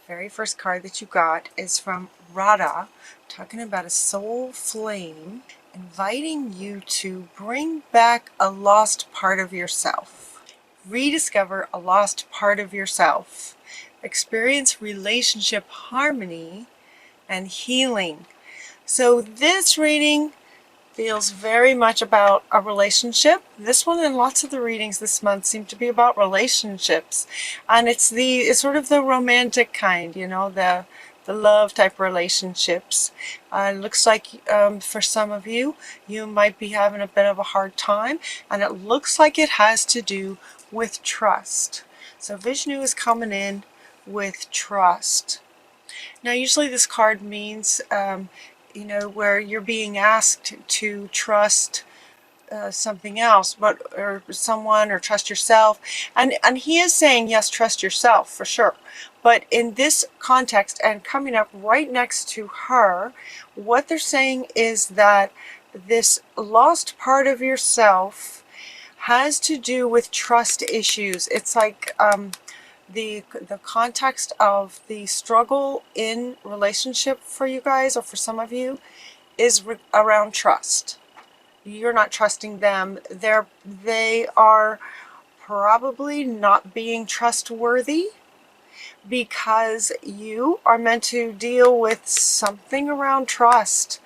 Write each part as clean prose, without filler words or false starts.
very first card that you got is from Radha, talking about a soul flame, inviting you to bring back a lost part of yourself. Rediscover a lost part of yourself. Experience relationship harmony and healing. So this reading feels very much about a relationship. This one and lots of the readings this month seem to be about relationships, and it's sort of the romantic kind, you know, the love type relationships. Looks like for some of you, you might be having a bit of a hard time, and it looks like it has to do with trust. So Vishnu is coming in with trust. Now usually this card means you know, where you're being asked to trust something else, or someone, or trust yourself. And he is saying, yes, trust yourself for sure. But in this context, and coming up right next to her, what they're saying is that this lost part of yourself has to do with trust issues. It's like the context of the struggle in relationship for you guys, or for some of you, is around trust. You're not trusting them. They are probably not being trustworthy, because you are meant to deal with something around trust.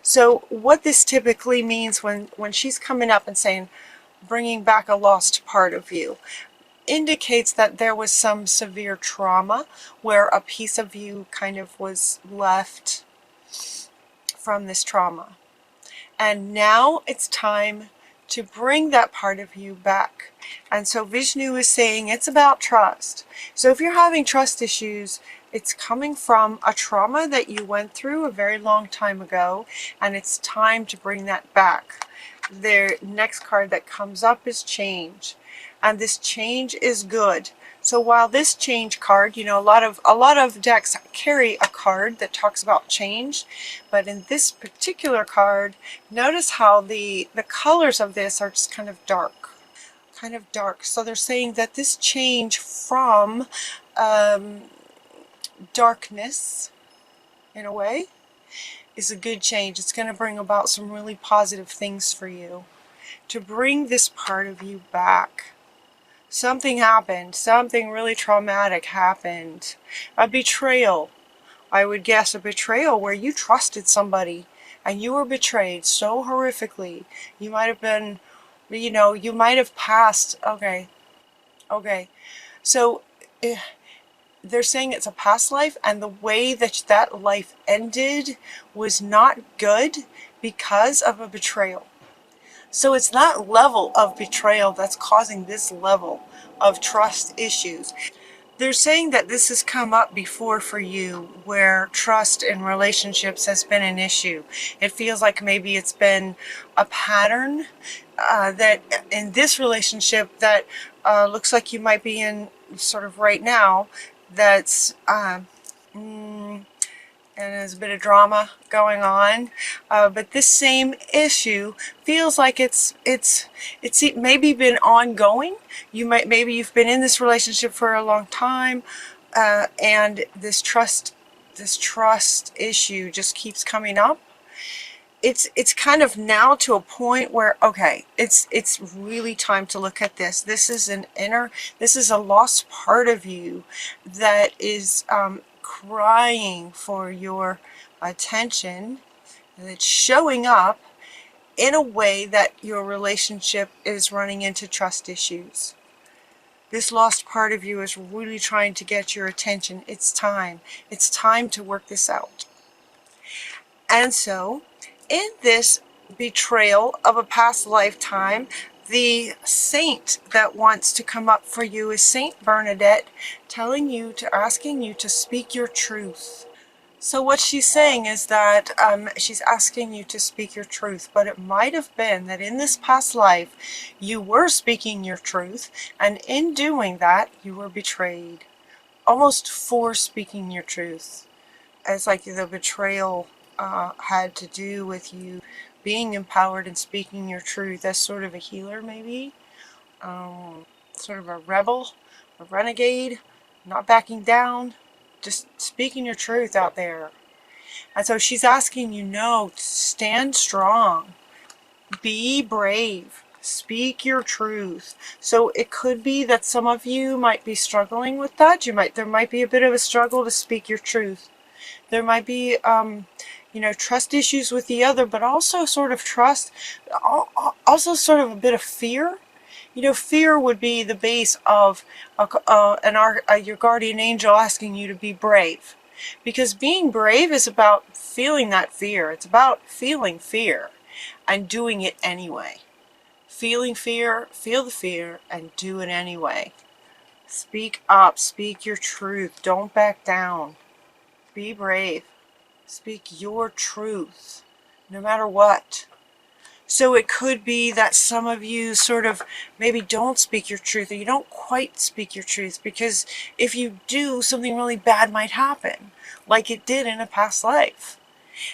So what this typically means when she's coming up and saying bringing back a lost part of you, indicates that there was some severe trauma where a piece of you kind of was left from this trauma. And now it's time to bring that part of you back. And so Vishnu is saying it's about trust. So if you're having trust issues, it's coming from a trauma that you went through a very long time ago, and it's time to bring that back. The next card that comes up is change. And this change is good. So while this change card, you know, a lot of decks carry a card that talks about change, but in this particular card, notice how the colors of this are just kind of dark. So they're saying that this change from darkness, in a way, is a good change. It's going to bring about some really positive things for you. To bring this part of you back. Something happened. Something really traumatic happened. A betrayal. I would guess a betrayal where you trusted somebody and you were betrayed so horrifically. You might have been, you know, you might have passed. Okay. So they're saying it's a past life, and the way that that life ended was not good because of a betrayal. So it's that level of betrayal that's causing this level of trust issues. They're saying that this has come up before for you, where trust in relationships has been an issue. It feels like maybe it's been a pattern that in this relationship that looks like you might be in sort of right now, that's and there's a bit of drama going on, but this same issue feels like it's maybe been ongoing. Maybe you've been in this relationship for a long time, and this trust issue just keeps coming up. It's kind of now to a point where, okay, it's really time to look at this. This is a lost part of you that is crying for your attention, and it's showing up in a way that your relationship is running into trust issues. This lost part of you is really trying to get your attention. It's time to work this out. And so in this betrayal of a past lifetime, the saint that wants to come up for you is Saint Bernadette, asking you to speak your truth. So what she's saying is that she's asking you to speak your truth, but it might have been that in this past life you were speaking your truth, and in doing that you were betrayed, almost for speaking your truth. It's like the betrayal had to do with you being empowered and speaking your truth as sort of a healer, maybe, sort of a rebel, a renegade, not backing down, just speaking your truth out there. And so she's asking you, no, stand strong, be brave, speak your truth. So it could be that some of you might be struggling with that. There might be a bit of a struggle to speak your truth. There might be, trust issues with the other, but also sort of also sort of a bit of fear. Fear would be the base of your guardian angel asking you to be brave. Because being brave is about feeling that fear. It's about feeling fear and doing it anyway. Feeling fear, feel the fear, and do it anyway. Speak up, speak your truth. Don't back down. Be brave. Speak your truth, no matter what. So it could be that some of you sort of maybe don't speak your truth, or you don't quite speak your truth, because if you do, something really bad might happen, like it did in a past life.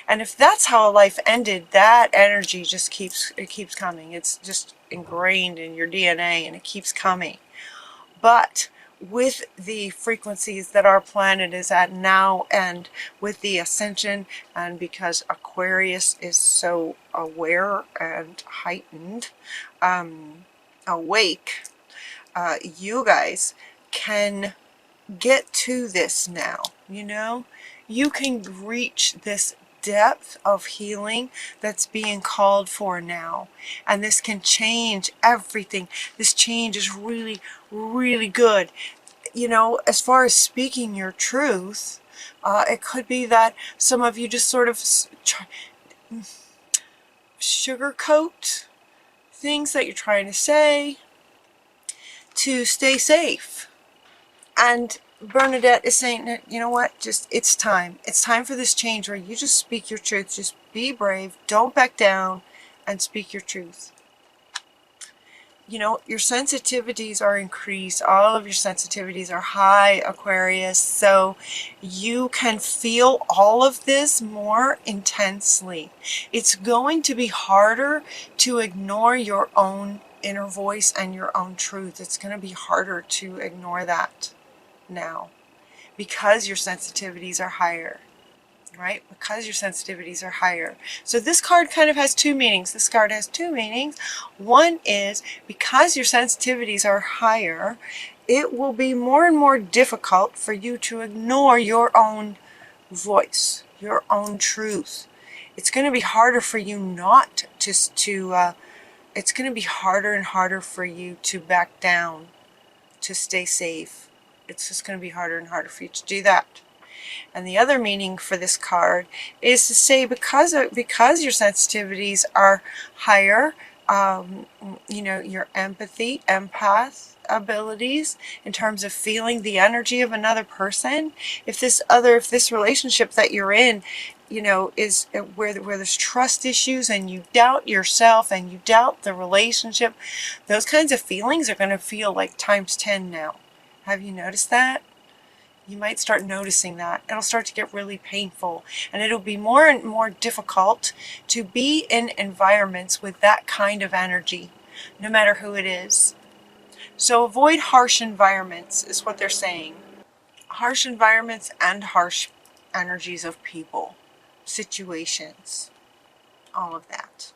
And if that's how a life ended, that energy just keeps coming. It's just ingrained in your DNA, and it keeps coming. But with the frequencies that our planet is at now, and with the ascension, and because Aquarius is so aware and heightened, awake, you guys can get to this now. You can reach this depth of healing that's being called for now, and this can change everything. This change is really, really good. As far as speaking your truth, it could be that some of you just sort of sugarcoat things that you're trying to say to stay safe. And Bernadette is saying, you know what, it's time. It's time for this change where you just speak your truth. Just be brave, don't back down, and speak your truth. Your sensitivities are increased. All of your sensitivities are high, Aquarius. So you can feel all of this more intensely. It's going to be harder to ignore your own inner voice and your own truth. It's going to be harder to ignore that now, because your sensitivities are higher, right? Because your sensitivities are higher. So this card kind of has two meanings. This card has two meanings. One is, because your sensitivities are higher, it will be more and more difficult for you to ignore your own voice, your own truth. It's going to be harder for you not it's going to be harder and harder for you to back down, to stay safe. It's just going to be harder and harder for you to do that. And the other meaning for this card is to say, because your sensitivities are higher, your empath abilities in terms of feeling the energy of another person. If this relationship that you're in, is where there's trust issues, and you doubt yourself and you doubt the relationship, those kinds of feelings are going to feel like times 10 now. Have you noticed that? You might start noticing that. It'll start to get really painful, and it'll be more and more difficult to be in environments with that kind of energy, no matter who it is. So avoid harsh environments is what they're saying. Harsh environments and harsh energies of people, situations, all of that.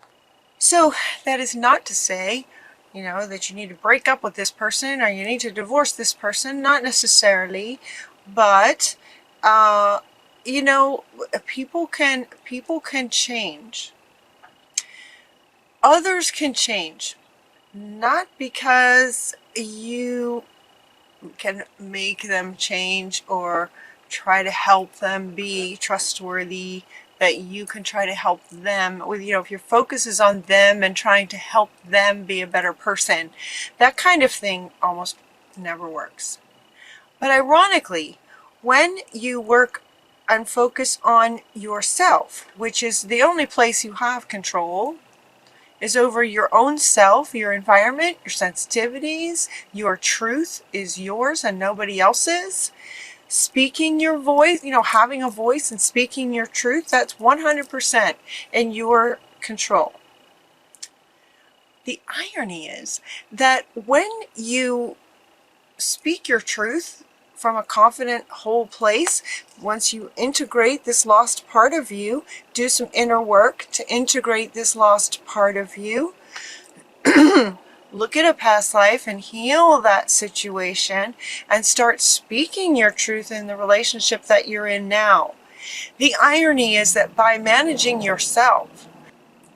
So that is not to say that you need to break up with this person or you need to divorce this person. Not necessarily, but people can change. Others can change, not because you can make them change or try to help them be trustworthy, that you can try to help them with, if your focus is on them and trying to help them be a better person, that kind of thing almost never works. But ironically, when you work and focus on yourself, which is the only place you have control, is over your own self, your environment, your sensitivities, your truth is yours and nobody else's. Speaking your voice, having a voice and speaking your truth, that's 100% in your control. The irony is that when you speak your truth from a confident, whole place. Once you integrate this lost part of you, do some inner work to integrate this lost part of you. Look at a past life and heal that situation and start speaking your truth in the relationship that you're in now. The irony is that by managing yourself,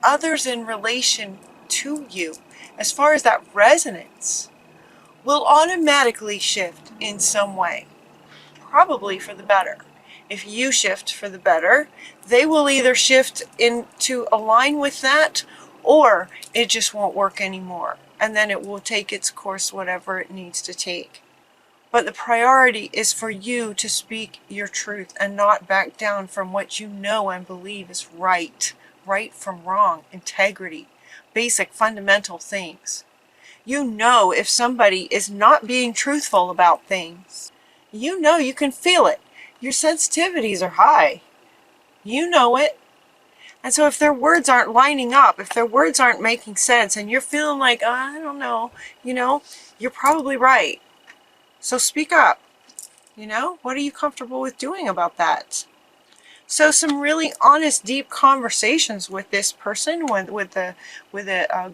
others in relation to you, as far as that resonance, will automatically shift in some way, probably for the better. If you shift for the better, they will either shift in to align with that, or it just won't work anymore. And then it will take its course, whatever it needs to take. But the priority is for you to speak your truth and not back down from what you know and believe is right. Right from wrong, integrity, basic fundamental things. You know if somebody is not being truthful about things. You know, you can feel it. Your sensitivities are high. You know it. And so if their words aren't lining up, if their words aren't making sense, and you're feeling like, oh, I don't know, you're probably right. So speak up. What are you comfortable with doing about that? So some really honest, deep conversations with this person, with a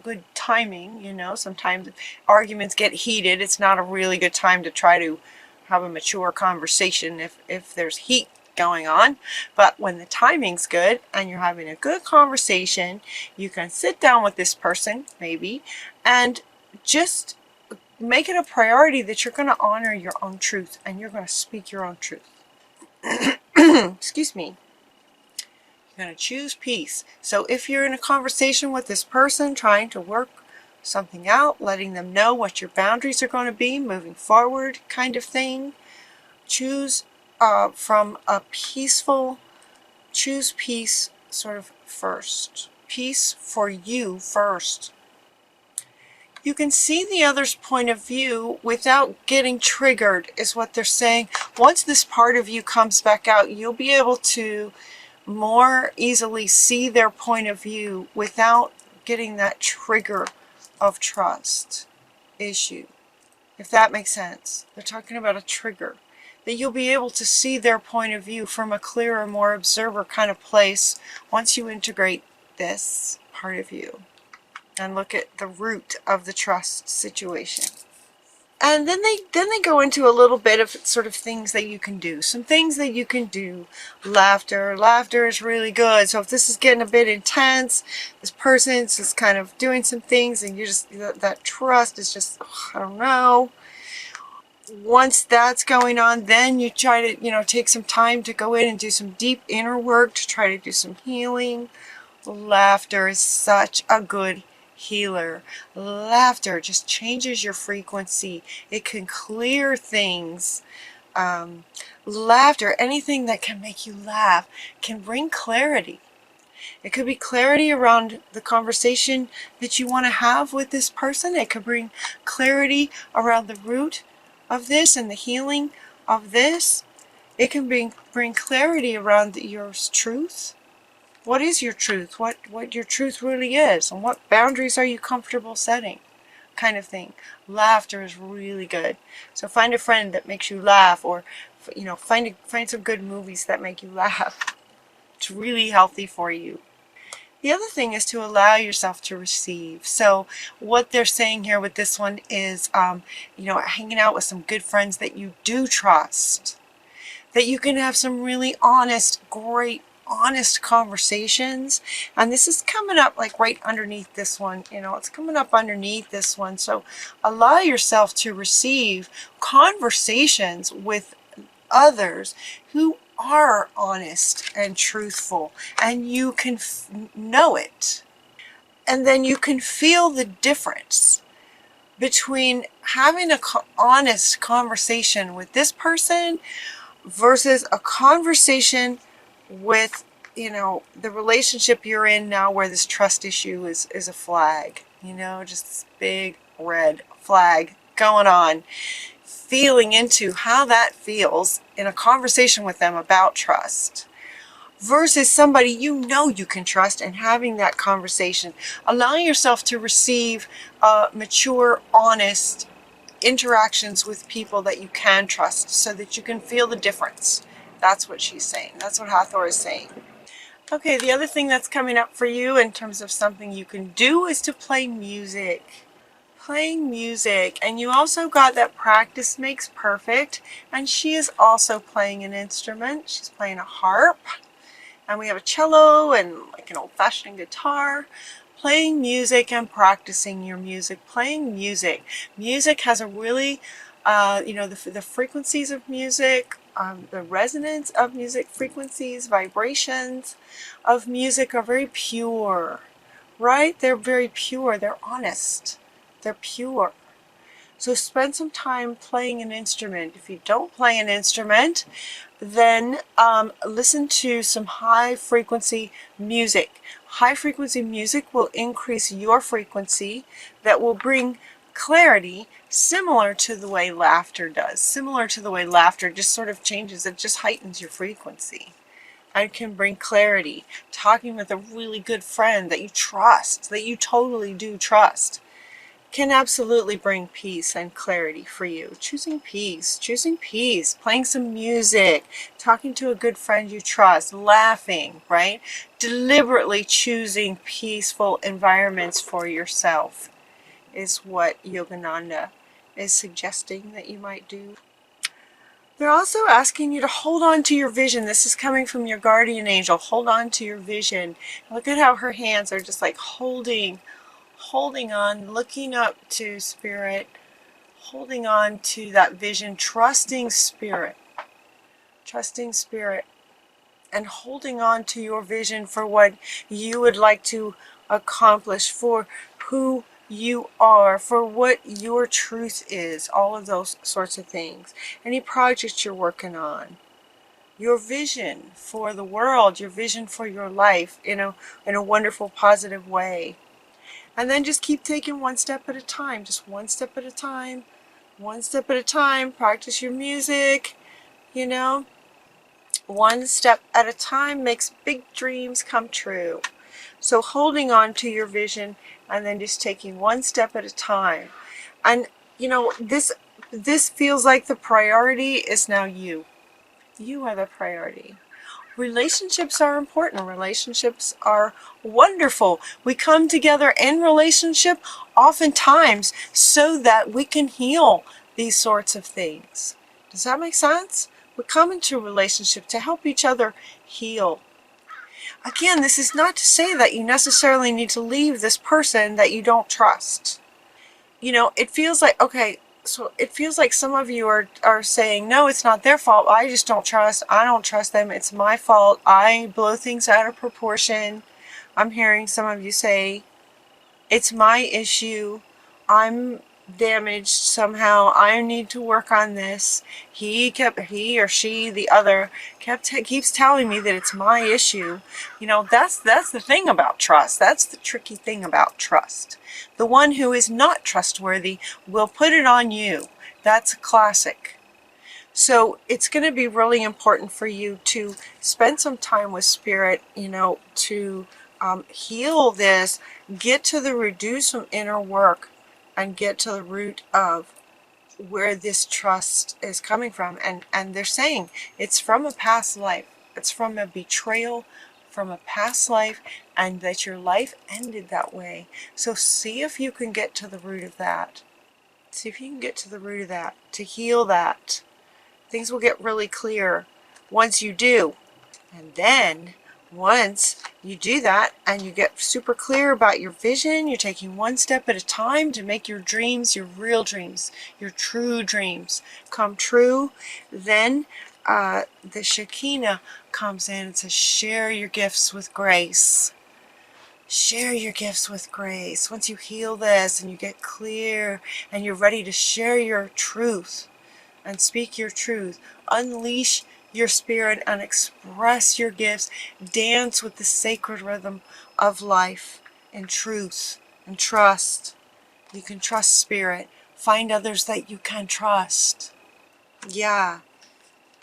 good timing. Sometimes arguments get heated. It's not a really good time to try to have a mature conversation if there's heat going on. But when the timing's good and you're having a good conversation, you can sit down with this person maybe and just make it a priority that you're going to honor your own truth and you're going to speak your own truth. Excuse me. You're going to choose peace. So if you're in a conversation with this person trying to work something out, letting them know what your boundaries are going to be moving forward kind of thing, choose from a peaceful, choose peace sort of first. Peace for you first. You can see the other's point of view without getting triggered, is what they're saying. Once this part of you comes back out, you'll be able to more easily see their point of view without getting that trigger of trust issue, if that makes sense. They're talking about a trigger. That you'll be able to see their point of view from a clearer, more observer kind of place once you integrate this part of you and look at the root of the trust situation. And then they go into a little bit of sort of things that you can do. Some things that you can do. Laughter. Laughter is really good. So if this is getting a bit intense, this person's just kind of doing some things and you just, that trust is just, I don't know. Once that's going on, then you try to, take some time to go in and do some deep inner work to try to do some healing. Laughter is such a good healer. Laughter just changes your frequency. It can clear things. Laughter, anything that can make you laugh, can bring clarity. It could be clarity around the conversation that you want to have with this person. It could bring clarity around the root of this and the healing of this. It can bring clarity around your truth. What is your truth? What your truth really is, and what boundaries are you comfortable setting, kind of thing. Laughter is really good. So find a friend that makes you laugh, or find some good movies that make you laugh. It's really healthy for you. The other thing is to allow yourself to receive. So what they're saying here with this one is, hanging out with some good friends that you do trust, that you can have some really honest, great, honest conversations. And this is coming up like right underneath this one. It's coming up underneath this one. So allow yourself to receive conversations with others who are honest and truthful, and you can know it. And then you can feel the difference between having an honest conversation with this person versus a conversation with, the relationship you're in now where this trust issue is a flag, just this big red flag going on. Feeling into how that feels in a conversation with them about trust versus somebody you can trust, and having that conversation, allowing yourself to receive mature, honest interactions with people that you can trust so that you can feel the difference. That's what she's saying. That's what Hathor is saying. Okay, the other thing that's coming up for you in terms of something you can do is to play music. Playing music. And you also got that practice makes perfect. And she is also playing an instrument. She's playing a harp. And we have a cello and like an old-fashioned guitar. Playing music and practicing your music. Playing music. Music has a really, the frequencies of music, the resonance of music, frequencies, vibrations of music are very pure, right? They're very pure. They're honest. They're pure. So spend some time playing an instrument. If you don't play an instrument, then listen to some high frequency music. High frequency music will increase your frequency, that will bring clarity, similar to the way laughter does. Similar to the way laughter just sort of changes, it just heightens your frequency. And can bring clarity. Talking with a really good friend that you trust, that you totally do trust, can absolutely bring peace and clarity for you. Choosing peace, playing some music, talking to a good friend you trust, laughing, right? Deliberately choosing peaceful environments for yourself is what Yogananda is suggesting that you might do. They're also asking you to hold on to your vision. This is coming from your guardian angel. Hold on to your vision. Look at how her hands are just like holding on, looking up to Spirit, holding on to that vision, trusting Spirit, and holding on to your vision for what you would like to accomplish, for who you are, for what your truth is, all of those sorts of things. Any projects you're working on, your vision for the world, your vision for your life in a wonderful, positive way. And then just keep taking one step at a time, just one step at a time, one step at a time. Practice your music, one step at a time makes big dreams come true. So holding on to your vision and then just taking one step at a time. And, this feels like the priority is now you. You are the priority. Relationships are important. Relationships are wonderful. We come together in relationship oftentimes so that we can heal these sorts of things. Does that make sense? We come into a relationship to help each other heal. Again, this is not to say that you necessarily need to leave this person that you don't trust. It feels like, okay, so it feels like some of you are saying, no, it's not their fault. I just don't trust. I don't trust them. It's my fault. I blow things out of proportion. I'm hearing some of you say, it's my issue. I'm damaged somehow. I need to work on this. He or she, the other, keeps telling me that it's my issue. That's the thing about trust. That's the tricky thing about trust. The one who is not trustworthy will put it on you. That's a classic. So it's going to be really important for you to spend some time with Spirit, to heal this, get to the root, do some inner work, and get to the root of where this trust is coming from. And they're saying it's from a past life. It's from a betrayal from a past life, and that your life ended that way. So see if you can get to the root of that. See if you can get to the root of that, to heal that. Things will get really clear once you do. And then once you do that and you get super clear about your vision, you're taking one step at a time to make your dreams, your real dreams, your true dreams come true. Then the Shekinah comes in and says, share your gifts with grace. Share your gifts with grace. Once you heal this and you get clear and you're ready to share your truth and speak your truth, unleash your spirit and express your gifts, dance with the sacred rhythm of life and truth and trust. You can trust Spirit. Find others that you can trust. Yeah.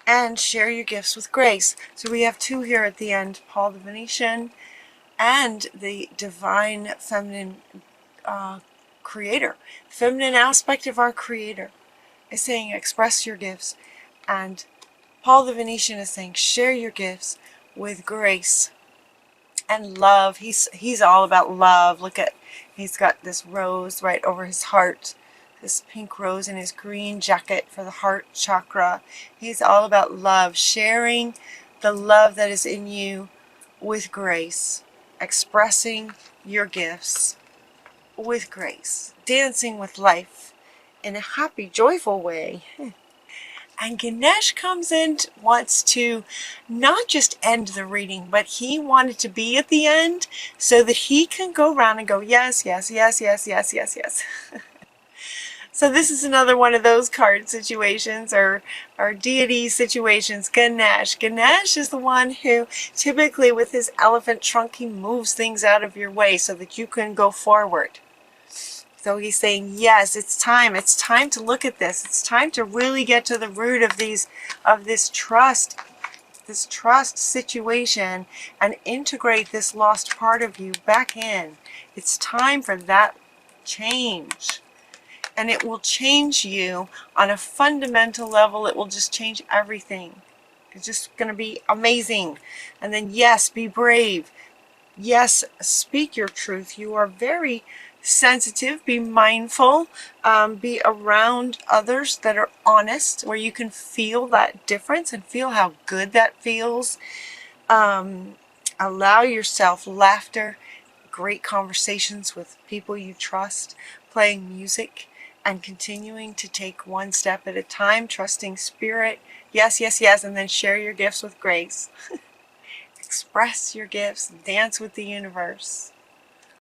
And share your gifts with grace. So we have two here at the end, Paul the Venetian and the Divine Feminine Creator. Feminine aspect of our Creator is saying express your gifts. And Paul the Venetian is saying share your gifts with grace and love. He's all about love. Look at, he's got this rose right over his heart. This pink rose in his green jacket for the heart chakra. He's all about love. Sharing the love that is in you with grace. Expressing your gifts with grace. Dancing with life in a happy, joyful way. And Ganesh comes in, wants to not just end the reading, but he wanted to be at the end so that he can go around and go, yes, yes, yes, yes, yes, yes, yes. So this is another one of those card situations or deity situations. Ganesh. Ganesh is the one who typically with his elephant trunk, he moves things out of your way so that you can go forward. So he's saying, yes, it's time to look at this. It's time to really get to the root of this trust situation and integrate this lost part of you back in. It's time for that change. And it will change you on a fundamental level. It will just change everything. It's just going to be amazing. And then, yes, be brave. Yes, speak your truth. You are very sensitive. Be mindful. Be around others that are honest, where you can feel that difference and feel how good that feels. Allow yourself laughter, great conversations with people you trust, playing music, and continuing to take one step at a time, trusting spirit. Yes, yes, yes, and then share your gifts with grace. Express your gifts, dance with the universe.